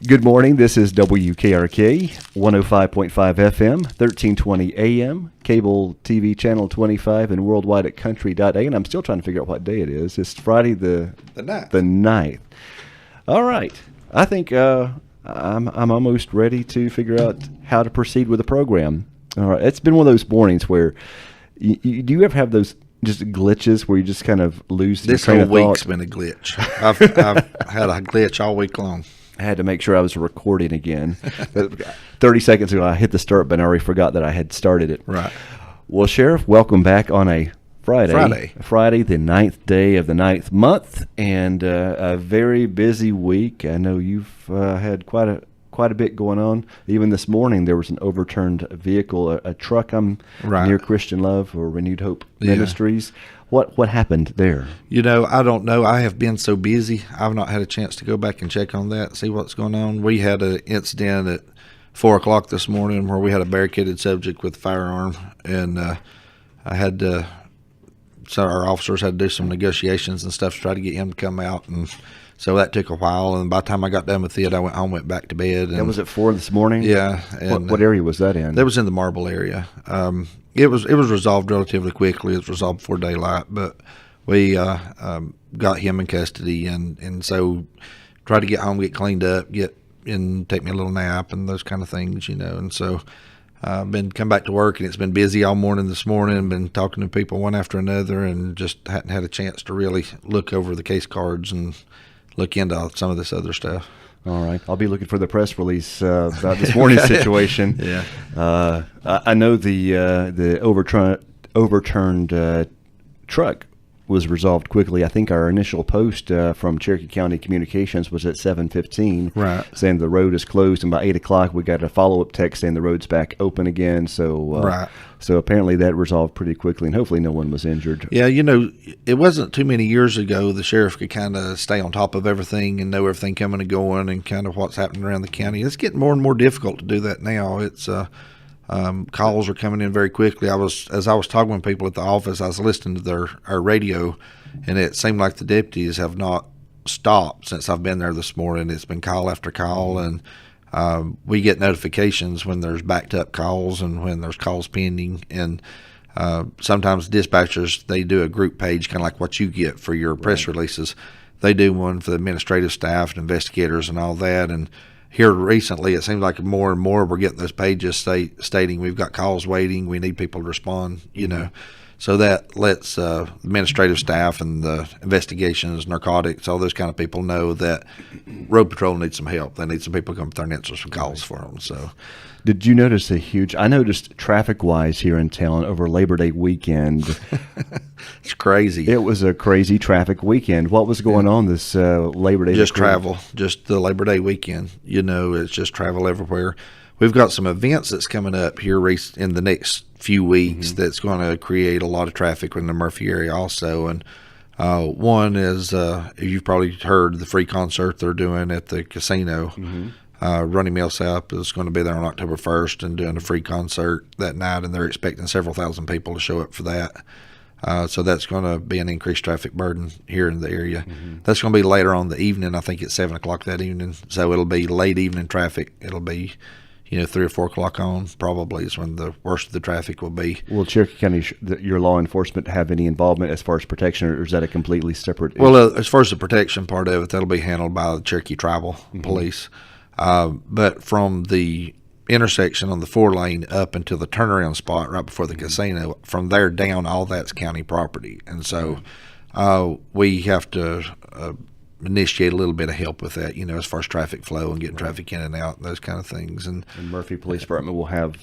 Good morning. This is WKRK 105.5 FM, 1320 AM, cable TV channel 25, and worldwide at country.a. And I'm still trying to figure out what day it is. It's Friday the 9th. All right. I think I'm almost ready to figure out how to proceed with the program. All right. It's been one of those mornings where do you ever have those just glitches where you just kind of lose your train of thought? This whole week's been a glitch. I've had a glitch all week long. I had to make sure I was recording again. 30 seconds ago, I hit the start button. I already forgot that I had started it. Right. Well, Sheriff, welcome back on a Friday, the 9th day of the 9th month, and a very busy week. I know you've had quite a bit going on. Even this morning, there was an overturned vehicle, a truck near Christian Love or Renewed Hope Ministries. What happened there? I don't know. I have been so busy. I've not had a chance to go back and check on that, see what's going on. We had an incident at 4 o'clock this morning where we had a barricaded subject with a firearm, and so our officers had to do some negotiations and stuff to try to get him to come out, and so that took a while. And by the time I got done with it, I went home, went back to bed. And that was at 4 this morning? Yeah. And what area was that in? That was in the Marble area. It was resolved relatively quickly. It was resolved before daylight, but we got him in custody, and so tried to get home, get cleaned up, take me a little nap and those kind of things, And so I've come back to work, and it's been busy all morning this morning. Been talking to people one after another, and just hadn't had a chance to really look over the case cards and look into some of this other stuff. All right. I'll be looking for the press release about this morning's situation. Yeah. I know the overturned truck was resolved quickly. I think our initial post from Cherokee County Communications was at 7:15, right, saying the road is closed, and by 8 o'clock we got a follow-up text saying the road's back open again. So, right. So apparently that resolved pretty quickly, and hopefully no one was injured. Yeah, it wasn't too many years ago the sheriff could kind of stay on top of everything and know everything coming and going and kind of what's happening around the county. It's getting more and more difficult to do that now. It's calls are coming in very quickly. As I was talking with people at the office, I was listening to our radio, and it seemed like the deputies have not stopped since I've been there this morning. It's been call after call, and we get notifications when there's backed up calls and when there's calls pending. And sometimes dispatchers, they do a group page, kind of like what you get for your press releases. They do one for the administrative staff and investigators and all that. And here recently, it seems like more and more we're getting those pages stating we've got calls waiting, we need people to respond, So that lets administrative staff and the investigations, narcotics, all those kind of people know that Road Patrol needs some help. They need some people to come up there and answer some calls for them. So, did you notice I noticed traffic-wise here in town over Labor Day weekend. It's crazy. It was a crazy traffic weekend. What was going on this Labor Day? Just travel, just the Labor Day weekend. It's just travel everywhere. We've got some events that's coming up here in the next few weeks that's going to create a lot of traffic in the Murphy area also. And one is, you've probably heard, the free concert they're doing at the casino. Ronnie Millsap is going to be there on October 1st and doing a free concert that night, and they're expecting several thousand people to show up for that. So that's going to be an increased traffic burden here in the area. That's going to be later on in the evening. I think it's 7 o'clock that evening. So it'll be late evening traffic. It'll be 3 or 4 o'clock on probably is when the worst of the traffic will be. Will Cherokee County, your law enforcement, have any involvement as far as protection, or is that a completely separate issue? Well, as far as the protection part of it, that'll be handled by the Cherokee Tribal Police. But from the intersection on the 4-lane up until the turnaround spot right before the casino, from there down, all that's county property. And so we have to initiate a little bit of help with that, as far as traffic flow and getting traffic in and out and those kind of things. And Murphy Police Department will have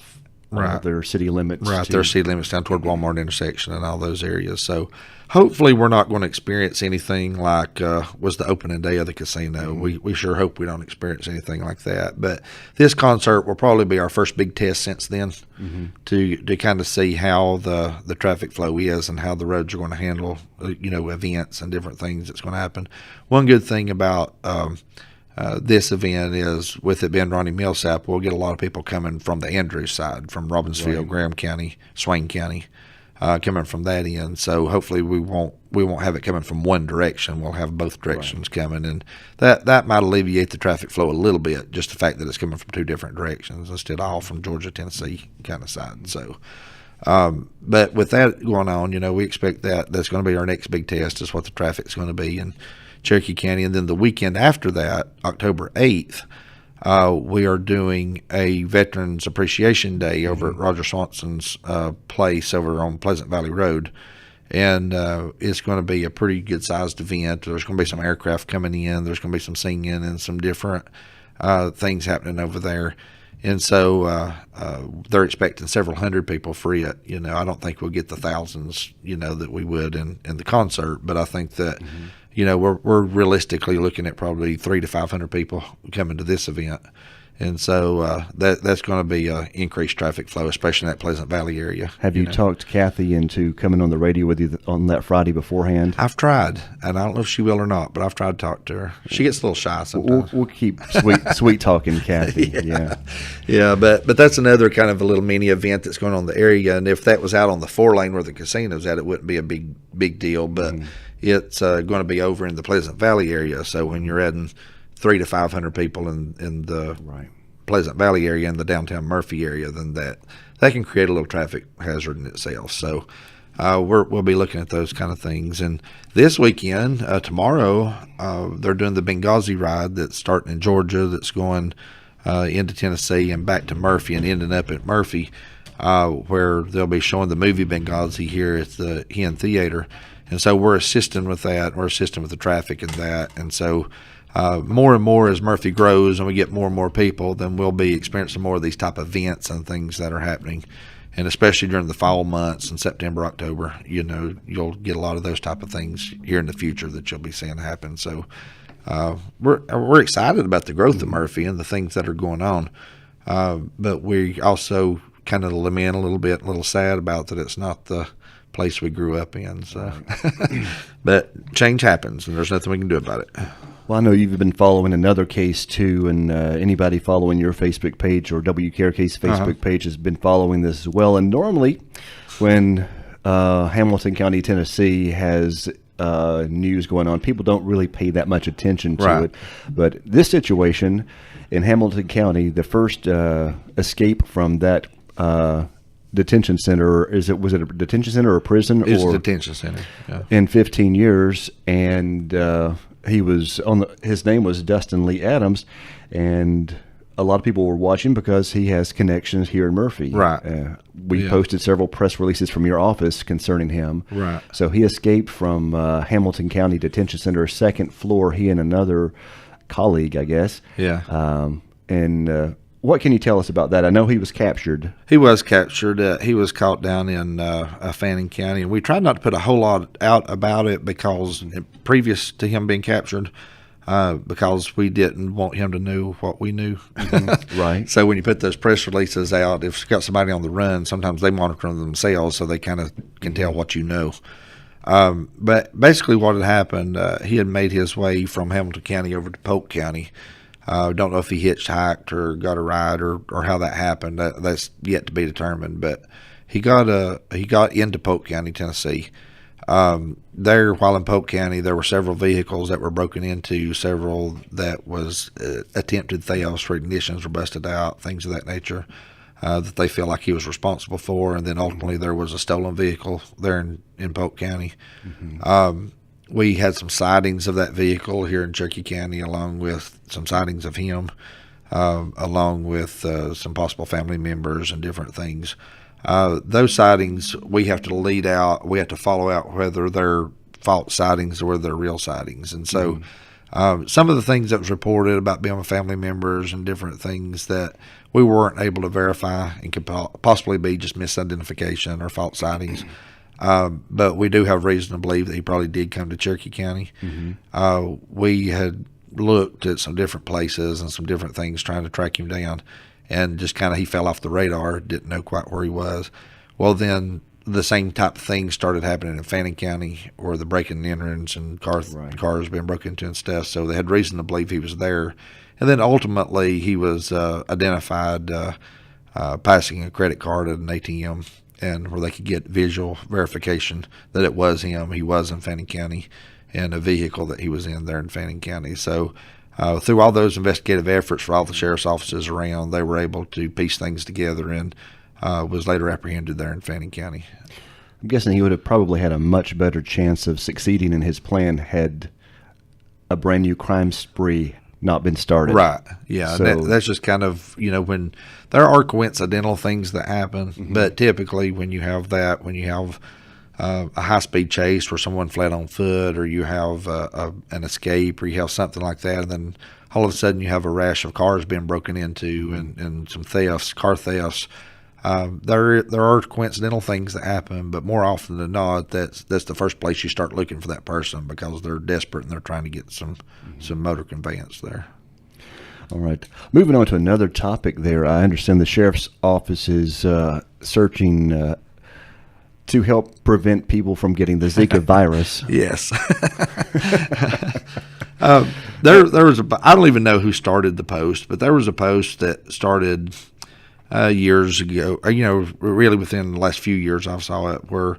their city limits. Right, their city limits down toward Walmart intersection and all those areas. So hopefully we're not going to experience anything like was the opening day of the casino. We sure hope we don't experience anything like that. But this concert will probably be our first big test since then to kind of see how the traffic flow is and how the roads are going to handle, events and different things that's going to happen. One good thing about this event is, with it being Ronnie Millsap, we'll get a lot of people coming from the Andrews side, from Robbinsville, Graham County, Swain County. coming from that end. So hopefully we won't have it coming from one direction. We'll have both directions coming, and that might alleviate the traffic flow a little bit. Just the fact that it's coming from two different directions instead of all from Georgia, Tennessee kind of side. So, but with that going on, we expect that's going to be our next big test, is what the traffic's going to be in Cherokee County. And then the weekend after that, October 8th, we are doing a Veterans Appreciation Day over at Roger Swanson's place over on Pleasant Valley Road. And it's going to be a pretty good-sized event. There's going to be some aircraft coming in. There's going to be some singing and some different things happening over there. And so they're expecting several hundred people for it. I don't think we'll get the thousands, that we would in the concert. But I think that, we're realistically looking at probably 300 to 500 people coming to this event. And so that's going to be increased traffic flow, especially in that Pleasant Valley area. Have you talked Kathy into coming on the radio with you on that Friday beforehand? I've tried, and I don't know if she will or not, but I've tried to talk to her. She gets a little shy sometimes. We'll keep sweet talking Kathy. Yeah, but that's another kind of a little mini event that's going on in the area. And if that was out on the 4-lane where the casino's at, it wouldn't be a big deal. But it's going to be over in the Pleasant Valley area. So when you're adding 300 to 500 people in the Pleasant Valley area and the downtown Murphy area, then that can create a little traffic hazard in itself. So we'll be looking at those kind of things. And this weekend, tomorrow, they're doing the Benghazi ride that's starting in Georgia, that's going into Tennessee and back to Murphy and ending up at Murphy, where they'll be showing the movie Benghazi here at the Hen Theater. And so we're assisting with that. We're assisting with the traffic and that. And so more and more as Murphy grows and we get more and more people, then we'll be experiencing more of these type of events and things that are happening. And especially during the fall months in September, October, you'll get a lot of those type of things here in the future that you'll be seeing happen. So we're excited about the growth of Murphy and the things that are going on. But we also kind of lament a little sad about that it's not the place we grew up in. So, but change happens, and there's nothing we can do about it. Well, I know you've been following another case too, and anybody following your Facebook page or WKRK's Facebook page has been following this as well. And normally, when Hamilton County, Tennessee has news going on, people don't really pay that much attention to it. But this situation in Hamilton County, the first escape from that detention center, was it a detention center or a prison? It's a detention center. Yeah. In 15 years, and he was his name was Dustin Lee Adams, and a lot of people were watching because he has connections here in Murphy. Right. We posted several press releases from your office concerning him. Right. So he escaped from Hamilton County Detention Center, second floor. He and another colleague, I guess. Yeah. And what can you tell us about that? I know he was captured. He was captured. He was caught down in Fannin County, and we tried not to put a whole lot out about it because previous to him being captured, because we didn't want him to know what we knew. Right. So when you put those press releases out, if you've got somebody on the run, sometimes they monitor them themselves, so they kind of can tell what you know. But basically what had happened, he had made his way from Hamilton County over to Polk County. Don't know if he hitchhiked or got a ride or how that happened. That's yet to be determined. But he got into Polk County, Tennessee. There, while in Polk County, there were several vehicles that were broken into, several that was attempted thefts, ignitions were busted out, things of that nature, that they feel like he was responsible for. And then ultimately there was a stolen vehicle there in Polk County. We had some sightings of that vehicle here in Cherokee County, along with some sightings of him, along with some possible family members and different things. Those sightings, we have to lead out. We have to follow out whether they're false sightings or whether they're real sightings. And so some of the things that was reported about being with family members and different things that we weren't able to verify and could possibly be just misidentification or false sightings. But we do have reason to believe that he probably did come to Cherokee County. We had looked at some different places and some different things trying to track him down, and just kind of he fell off the radar, didn't know quite where he was. Well, then the same type of thing started happening in Fannin County, where the breaking and entrance and cars being broken into and stuff. So they had reason to believe he was there. And then ultimately he was identified passing a credit card at an ATM and where they could get visual verification that it was him. He was in Fannin County, and a vehicle that he was in there in Fannin County. So through all those investigative efforts for all the sheriff's offices around, they were able to piece things together, and was later apprehended there in Fannin County. I'm guessing he would have probably had a much better chance of succeeding in his plan had a brand new crime spree not been started. Right. Yeah. So, that's just kind of, when there are coincidental things that happen, but typically when you have that, when you have a high-speed chase where someone fled on foot, or you have an escape, or you have something like that, and then all of a sudden you have a rash of cars being broken into, and some thefts, car thefts. There are coincidental things that happen, but more often than not, that's the first place you start looking for that person, because they're desperate and they're trying to get some motor conveyance there. All right. Moving on to another topic there, I understand the sheriff's office is searching to help prevent people from getting the Zika virus. Yes. There was I don't even know who started the post, but there was a post that started years ago, really within the last few years I saw it, where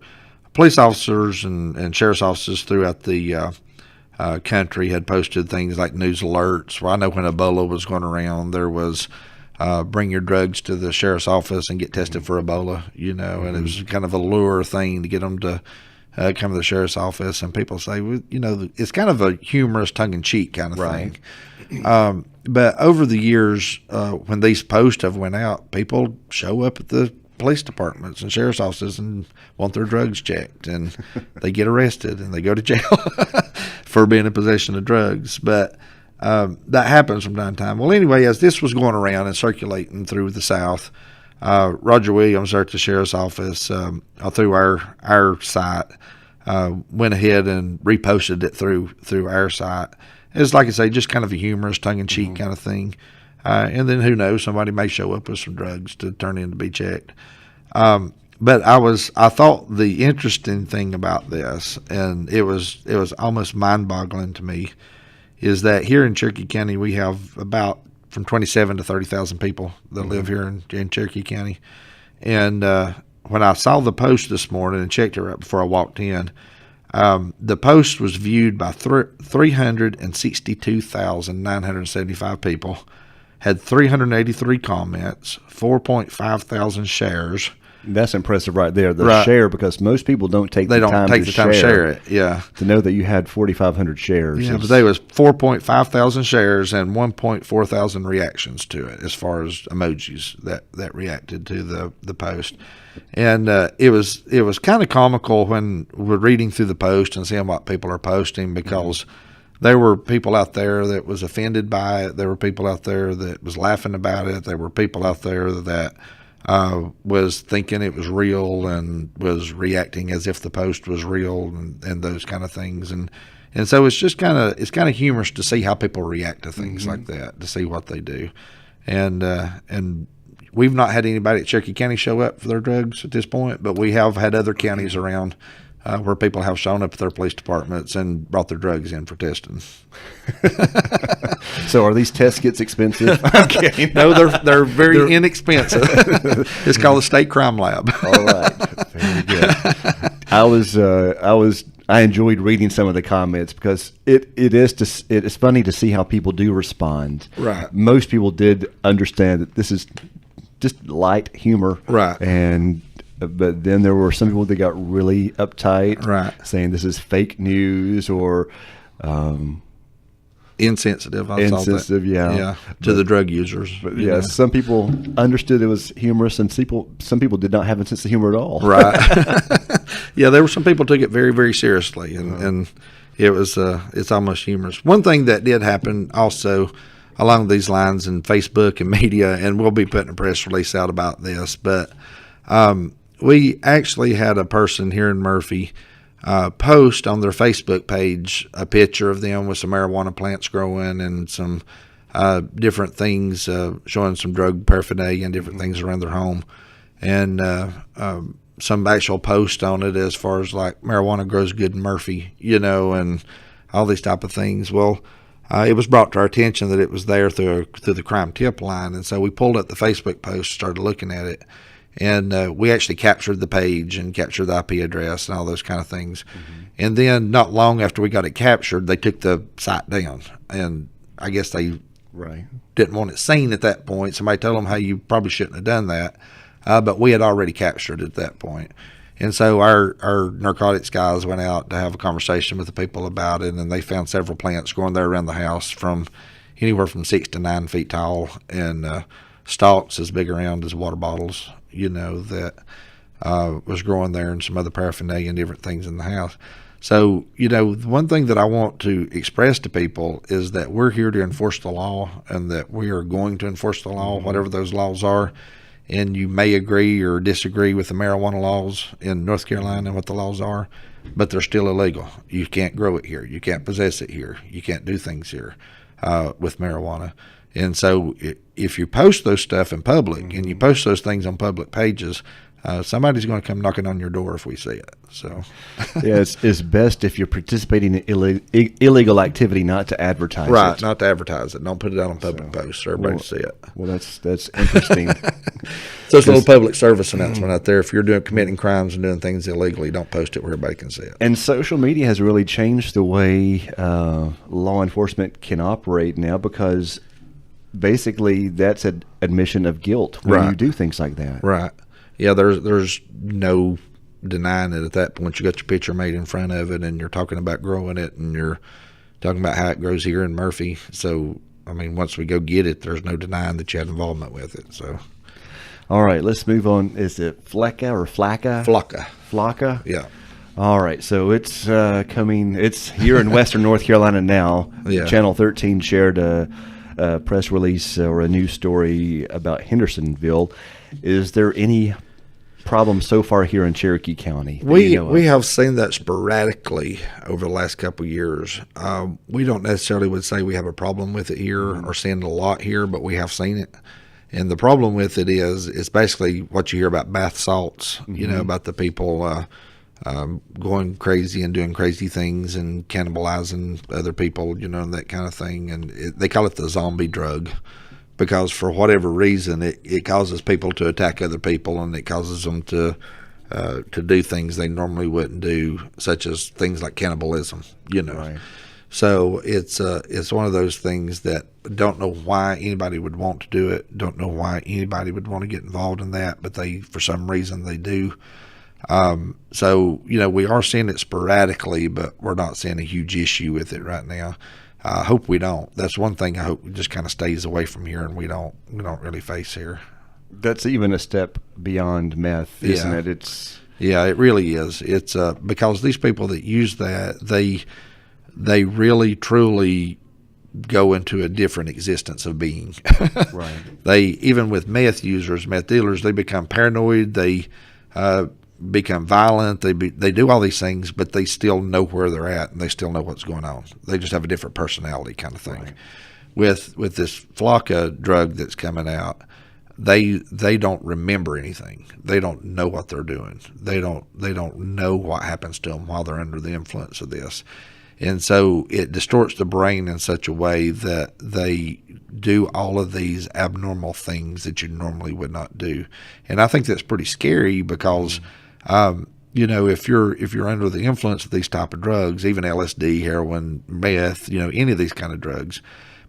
police officers and sheriff's offices throughout the country had posted things like news alerts. Well, I know when Ebola was going around, there was bring your drugs to the sheriff's office and get tested for Ebola, and it was kind of a lure thing to get them to come to the sheriff's office. And people say, well, it's kind of a humorous, tongue-in-cheek kind of thing. But over the years, when these posts have went out, people show up at the police departments and sheriff's offices and want their drugs checked, and they get arrested and they go to jail for being in possession of drugs. But that happens from time to time. Well, anyway, as this was going around and circulating through the South, Roger Williams there at the sheriff's office, through our site, went ahead and reposted it through our site. It's like I say, just kind of a humorous, tongue-in-cheek kind of thing. And then who knows, somebody may show up with some drugs to turn in to be checked. But I thought the interesting thing about this, and it was almost mind-boggling to me, is that here in Cherokee County we have about from 27 to 30,000 people that live here in Cherokee County. And when I saw the post this morning and checked it right before I walked in, the post was viewed by 362,975 people, had 383 comments, 4.5 thousand shares. That's impressive right there. The share, because most people don't take the time to share it. Yeah. To know that you had 4,500 shares. Yeah, but there was 4.5 thousand shares and 1.4 thousand reactions to it, as far as emojis that reacted to the post. And it was kind of comical when we're reading through the post and seeing what people are posting, because there were people out there that was offended by it. There were people out there that was laughing about it. There were people out there that was thinking it was real and was reacting as if the post was real, and those kind of things. And so it's kind of humorous to see how people react to things like that, to see what they do. And we've not had anybody at Cherokee County show up for their drugs at this point, but we have had other counties around where people have shown up at their police departments and brought their drugs in for testing. So are these test kits expensive? I'm kidding. No, they're very inexpensive. It's called the State Crime Lab. All right, very good. I enjoyed reading some of the comments, because it is funny to see how people do respond. Right. Most people did understand that this is just light humor. Right. But then there were some people that got really uptight, right, saying this is fake news, or insensitive. Yeah, to the drug users. But yeah, some people understood it was humorous, and some people did not have a sense of humor at all. Right. Yeah, there were some people took it very, very seriously, and it was it's almost humorous. One thing that did happen also along these lines in Facebook and media, and we'll be putting a press release out about this, but we actually had a person here in Murphy post on their Facebook page a picture of them with some marijuana plants growing and some different things, showing some drug paraphernalia and different things around their home, and some actual post on it as far as like marijuana grows good in Murphy, and all these type of things. Well, it was brought to our attention that it was there through the crime tip line, and so we pulled up the Facebook post, started looking at it. And we actually captured the page and captured the IP address and all those kind of things. And then not long after we got it captured, they took the site down. And I guess they Right. didn't want it seen at that point. Somebody told them, hey, you probably shouldn't have done that. But we had already captured it at that point. And so our narcotics guys went out to have a conversation with the people about it, and they found several plants growing there around the house from anywhere from 6 to 9 feet tall, and stalks as big around as water bottles, that was growing there, and some other paraphernalia and different things in the house. So, the one thing that I want to express to people is that we're here to enforce the law, and that we are going to enforce the law, whatever those laws are. And you may agree or disagree with the marijuana laws in North Carolina and what the laws are, but they're still illegal. You can't grow it here. You can't possess it here. You can't do things here with marijuana. And so if you post those stuff in public and you post those things on public pages, somebody's going to come knocking on your door if we see it. So, Yeah, it's best if you're participating in illegal activity not to advertise right, it. not to advertise it. Don't put it out on public posts so everybody can see it. Well, that's interesting. So it's a little public service announcement out there. If you're committing crimes and doing things illegally, don't post it where everybody can see it. And social media has really changed the way law enforcement can operate now, because basically that's an admission of guilt when you do things like that. Right. Yeah, there's no denying it at that point. You got your picture made in front of it, and you're talking about growing it, and you're talking about how it grows here in Murphy. So, I mean, once we go get it, there's no denying that you had involvement with it. So, all right, let's move on. Is it Flacca or Flacca? Flocka. Flocka? Yeah. All right, so it's coming. It's here in Western North Carolina now. Yeah. Channel 13 shared a press release or a news story about Hendersonville. Is there any problem so far here in Cherokee County? We have seen that sporadically over the last couple of years. We don't necessarily would say we have a problem with it here or seeing it a lot here, but we have seen it. And the problem with it is it's basically what you hear about bath salts, about the people going crazy and doing crazy things and cannibalizing other people, and that kind of thing. And they call it the zombie drug, because for whatever reason it causes people to attack other people, and it causes them to do things they normally wouldn't do, such as things like cannibalism. Right. So it's one of those things that don't know why anybody would want to do it, don't know why anybody would want to get involved in that, but they, for some reason, they do. So we are seeing it sporadically, but we're not seeing a huge issue with it right now. I hope we don't. That's one thing I hope just kind of stays away from here, and we don't really face here. That's even a step beyond meth, isn't it? Yeah, it really is. It's because these people that use that, they really truly go into a different existence of being. Right. They, even with meth users, meth dealers, they become paranoid. They become violent. They do all these things, but they still know where they're at, and they still know what's going on. They just have a different personality, kind of thing. Right. With this Flocka drug that's coming out, they don't remember anything. They don't know what they're doing. They don't know what happens to them while they're under the influence of this. And so it distorts the brain in such a way that they do all of these abnormal things that you normally would not do. And I think that's pretty scary because, if you're under the influence of these type of drugs, even LSD, heroin, meth, any of these kind of drugs,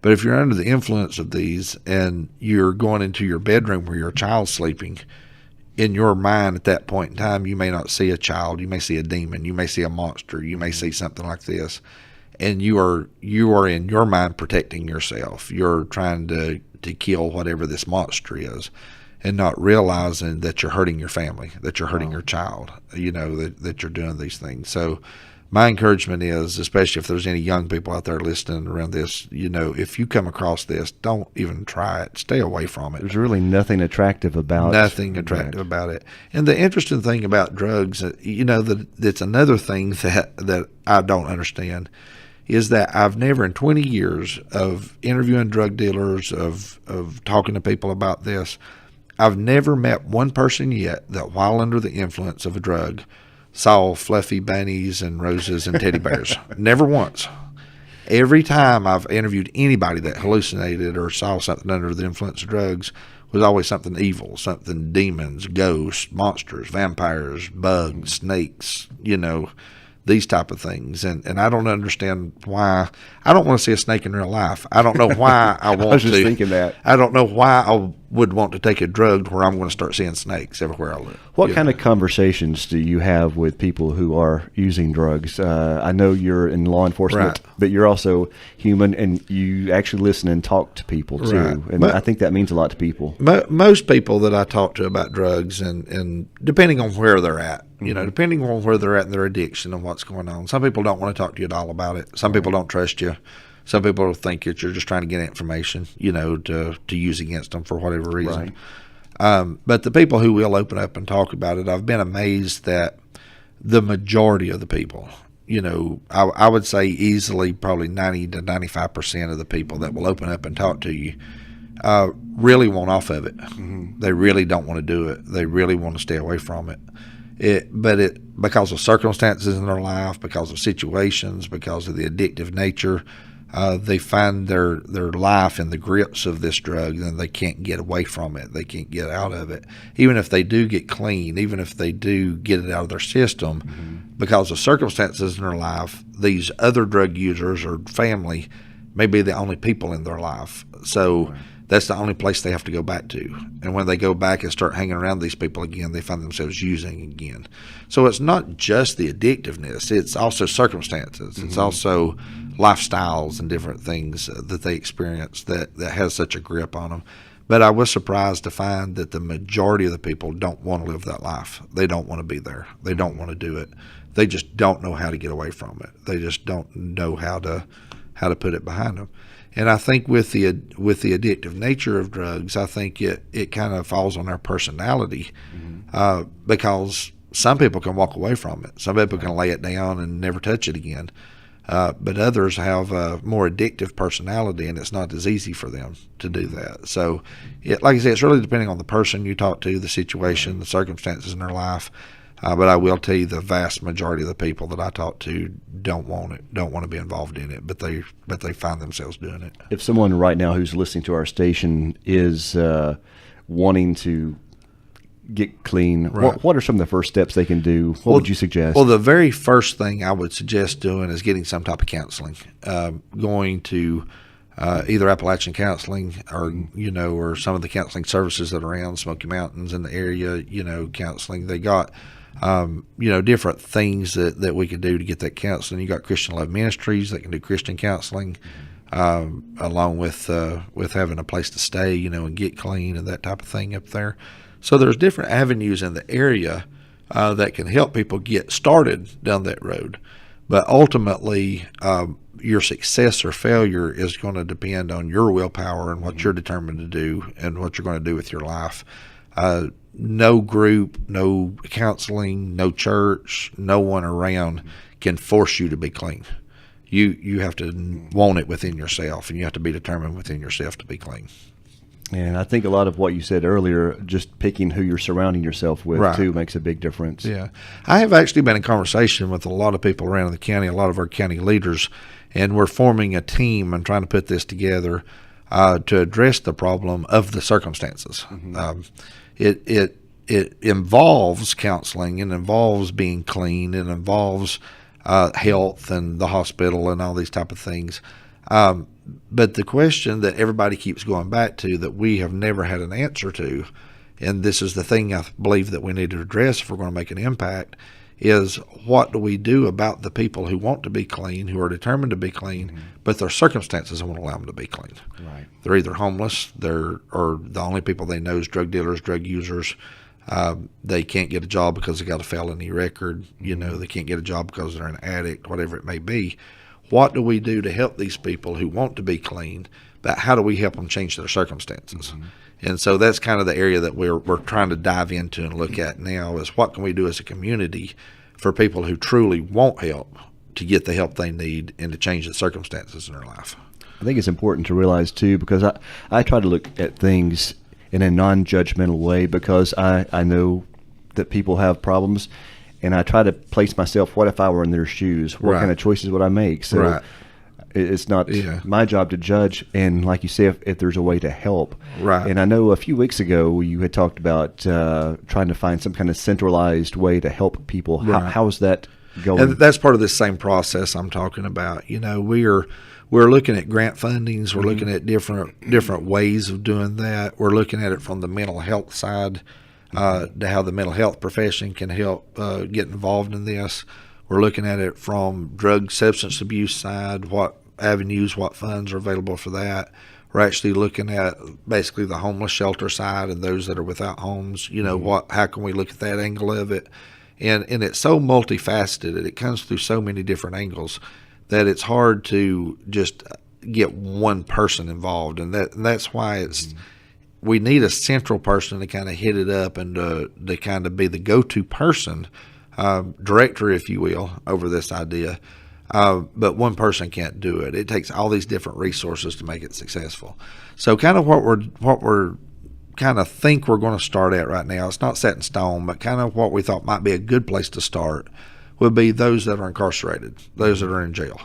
but if you're under the influence of these and you're going into your bedroom where your child's sleeping, in your mind at that point in time, you may not see a child, you may see a demon, you may see a monster, you may see something like this, and you are in your mind protecting yourself. You're trying to kill whatever this monster is, and not realizing that you're hurting your family, that you're hurting your child, that you're doing these things. So my encouragement is, especially if there's any young people out there listening around this, if you come across this, don't even try it. Stay away from it. There's really nothing attractive about it. And the interesting thing about drugs, that's another thing that I don't understand, is that I've never in 20 years of interviewing drug dealers, of talking to people about this, I've never met one person yet that while under the influence of a drug saw fluffy bunnies and roses and teddy bears. Never once. Every time I've interviewed anybody that hallucinated or saw something under the influence of drugs was always something evil, something demons, ghosts, monsters, vampires, bugs, snakes, these type of things. And I don't understand why. I don't want to see a snake in real life. I don't know why I want to. I was just thinking that. I don't know why I would want to take a drug where I'm going to start seeing snakes everywhere I live. What kind of conversations do you have with people who are using drugs? I know you're in law enforcement, Right. but you're also human, and you actually listen and talk to people too. Right. And But- I think that means a lot to people. Most people that I talk to about drugs, and depending on where they're at, depending on where they're at in their addiction and what's going on, some people don't want to talk to you at all about it. Some people don't trust you. Some people think that you're just trying to get information, to use against them for whatever reason. But the people who will open up and talk about it, I've been amazed that the majority of the people, I would say easily probably 90 to 95% of the people that will open up and talk to you really want off of it. They really don't want to do it. They really want to stay away from it. But because of circumstances in their life, because of situations, because of the addictive nature, they find their life in the grips of this drug, and they can't get away from it. They can't get out of it. Even if they do get clean, even if they do get it out of their system, because of circumstances in their life, these other drug users or family may be the only people in their life. So that's the only place they have to go back to. And when they go back and start hanging around these people again, they find themselves using again. So it's not just the addictiveness, it's also circumstances. It's also lifestyles and different things that they experience that has such a grip on them. But I was surprised to find that the majority of the people don't want to live that life. They don't want to be there. They don't want to do it. They just don't know how to get away from it. They just don't know how to put it behind them. And I think with the addictive nature of drugs, I think it kind of falls on their personality, because some people can walk away from it. Some people can lay it down and never touch it again. But others have a more addictive personality, and it's not as easy for them to do that. So, like I said, it's really depending on the person you talk to, the situation, the circumstances in their life. But I will tell you, the vast majority of the people that I talk to don't want it, don't want to be involved in it, but they find themselves doing it. If someone right now who's listening to our station is wanting to get clean, Right. what are some of the first steps they can do? What would you suggest? Well, the very first thing I would suggest doing is getting some type of counseling. Going to either Appalachian Counseling or or some of the counseling services that are around Smoky Mountains in the area. Counseling. They got different things that we can do to get that counseling. You got Christian Love Ministries that can do Christian counseling, along with having a place to stay, and get clean and that type of thing up there. So there's different avenues in the area that can help people get started down that road. But ultimately, your success or failure is going to depend on your willpower and what you're determined to do and what you're going to do with your life. No group, no counseling, no church, no one around can force you to be clean. You have to want it within yourself, and you have to be determined within yourself to be clean. And I think a lot of what you said earlier, just picking who you're surrounding yourself with, Right. too, makes a big difference. Yeah. I have actually been in conversation with a lot of people around the county, a lot of our county leaders, and we're forming a team and trying to put this together to address the problem of the circumstances. It involves counseling, it involves being clean, it involves health and the hospital and all these type of things. But the question that everybody keeps going back to that we have never had an answer to, and this is the thing I believe that we need to address if we're going to make an impact, is what do we do about the people who want to be clean, who are determined to be clean, but their circumstances won't allow them to be clean. Right. They're either homeless, or the only people they know is drug dealers, drug users. They can't get a job because they got a felony record. They can't get a job because they're an addict, whatever it may be. What do we do to help these people who want to be clean, but how do we help them change their circumstances? And so that's kind of the area that we're trying to dive into and look at now, is what can we do as a community for people who truly want help to get the help they need and to change the circumstances in their life. I think it's important to realize, too, because I try to look at things in a non-judgmental way, because I know that people have problems, and I try to place myself, what if I were in their shoes? What Right. kind of choices would I make? So Right. It's not Yeah. my job to judge. And like you say, if there's a way to help. Right. And I know a few weeks ago you had talked about trying to find some kind of centralized way to help people. Right. How is that going? And that's part of this same process I'm talking about. You know, we're looking at grant fundings. We're looking at different ways of doing that. We're looking at it from the mental health side, to how the mental health profession can help get involved in this. We're looking at it from drug substance abuse side, what avenues, what funds are available for that. We're actually looking at basically the homeless shelter side and those that are without homes. You know, how can we look at that angle of it? And it's so multifaceted. It comes through so many different angles that it's hard to just get one person involved. And that's why we need a central person to kind of hit it up and to kind of be the go-to person, director, if you will, over this idea. But one person can't do it. It takes all these different resources to make it successful. So kind of what we're kind of think we're going to start at right now, it's not set in stone, but kind of what we thought might be a good place to start would be those that are incarcerated, those that are in jail.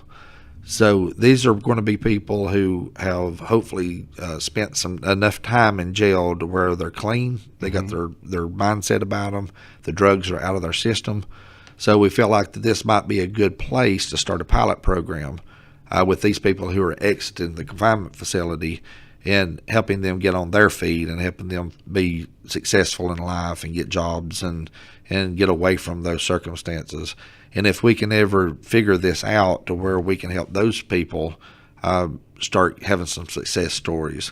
So these are going to be people who have hopefully spent enough time in jail to where they're clean. They got their mindset about them. The drugs are out of their system. So we feel like that this might be a good place to start a pilot program with these people who are exiting the confinement facility and helping them get on their feet and helping them be successful in life and get jobs and get away from those circumstances. And if we can ever figure this out to where we can help those people start having some success stories,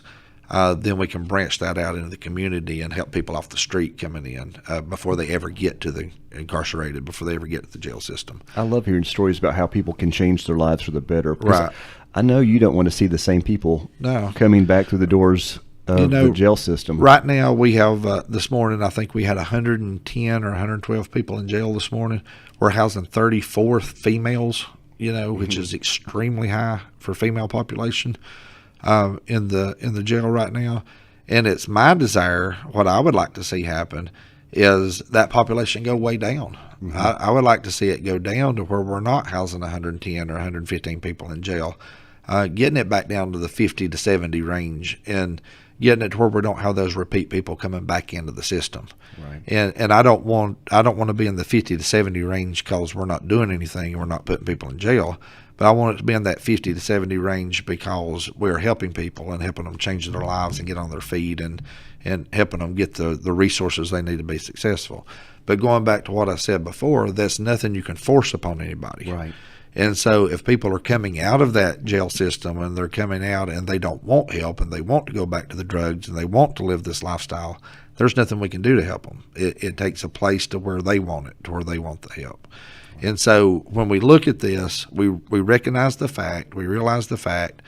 then we can branch that out into the community and help people off the street coming in before they ever get to the incarcerated, before they ever get to the jail system. I love hearing stories about how people can change their lives for the better. Right. I know you don't want to see the same people No. coming back through the doors of the jail system. Right now we have, this morning, I think we had 110 or 112 people in jail this morning. We're housing 34 females, which is extremely high for female population in the jail right now. And it's my desire, what I would like to see happen is that population go way down. I would like to see it go down to where we're not housing 110 or 115 people in jail, getting it back down to the 50 to 70 range and getting it to where we don't have those repeat people coming back into the system. Right. And I don't want to be in the 50 to 70 range because we're not doing anything and we're not putting people in jail. But I want it to be in that 50 to 70 range because we're helping people and helping them change their lives and get on their feet and helping them get the resources they need to be successful. But going back to what I said before, that's nothing you can force upon anybody. Right. And so if people are coming out of that jail system and they're coming out and they don't want help and they want to go back to the drugs and they want to live this lifestyle, there's nothing we can do to help them. It takes a place to where they want it, to where they want the help. And so when we look at this, we recognize the fact, we realize the fact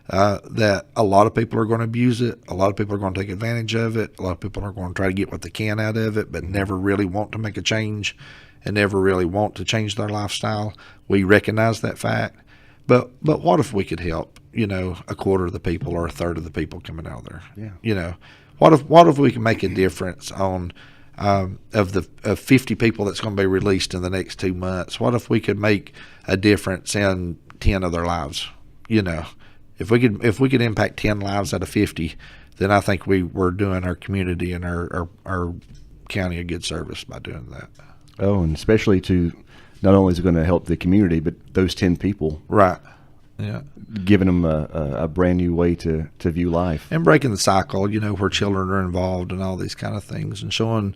that a lot of people are going to abuse it. A lot of people are going to take advantage of it. A lot of people are going to try to get what they can out of it, but never really want to make a change and never really want to change their lifestyle. We recognize that fact. But what if we could help, a quarter of the people or a third of the people coming out of there? Yeah. What if we can make a difference on of 50 people that's going to be released in the next 2 months? What if we could make a difference in 10 of their lives? If we could impact 10 lives out of 50, then I think we're doing our community and our county a good service by doing that. Oh, and especially not only is it going to help the community, but those 10 people. Right. Yeah. Giving them a brand new way to view life. And breaking the cycle, where children are involved and all these kind of things, and showing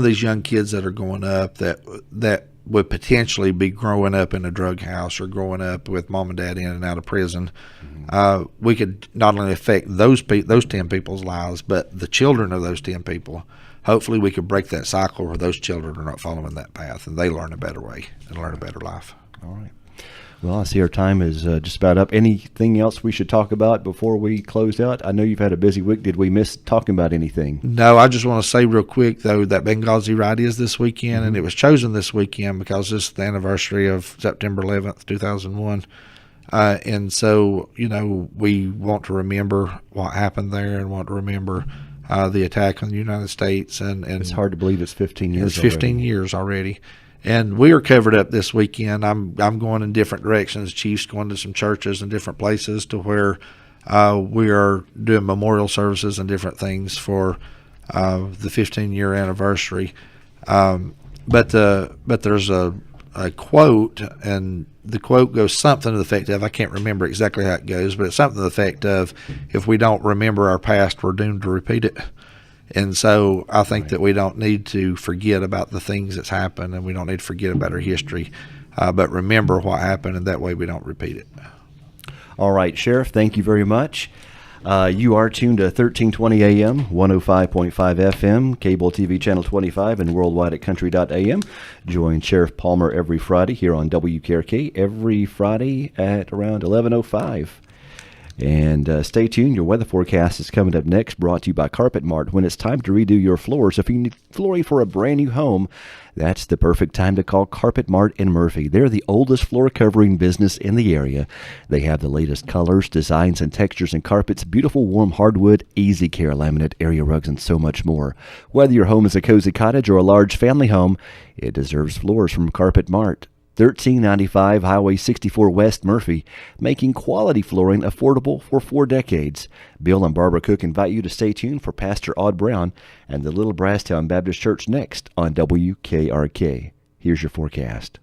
these young kids that are going up that would potentially be growing up in a drug house or growing up with mom and dad in and out of prison. We could not only affect those 10 people's lives, but the children of those 10 people. Hopefully we could break that cycle where those children are not following that path and they learn a better way and learn a better life. All right. Well, I see our time is just about up. Anything else we should talk about before we close out? I know you've had a busy week. Did we miss talking about anything? No, I just want to say real quick, though, that Benghazi Ride is this weekend, and it was chosen this weekend because this is the anniversary of September 11th, 2001. And so, we want to remember what happened there and want to remember the attack on the United States. And it's hard to believe it's 15 years It's 15 already. years already. And we are covered up this weekend. I'm going in different directions. Chief's going to some churches and different places to where we are doing memorial services and different things for the 15-year anniversary. But there's a quote, and the quote goes something to the effect of, I can't remember exactly how it goes, but it's something to the effect of, if we don't remember our past, we're doomed to repeat it. And so I think that we don't need to forget about the things that's happened, and we don't need to forget about our history, but remember what happened, and that way we don't repeat it. All right, Sheriff, thank you very much. You are tuned to 1320 AM, 105.5 FM, cable TV channel 25, and worldwide at country.am. Join Sheriff Palmer every Friday here on WKRK, every Friday at around 11:05. And stay tuned. Your weather forecast is coming up next, brought to you by Carpet Mart. When it's time to redo your floors, if you need flooring for a brand new home, that's the perfect time to call Carpet Mart in Murphy. They're the oldest floor covering business in the area. They have the latest colors, designs, and textures in carpets, beautiful warm hardwood, easy care laminate, area rugs, and so much more. Whether your home is a cozy cottage or a large family home, it deserves floors from Carpet Mart. 1395 Highway 64 West, Murphy, making quality flooring affordable for 4 decades. Bill and Barbara Cook invite you to stay tuned for Pastor Odd Brown and the Little Brasstown Baptist Church next on WKRK. Here's your forecast.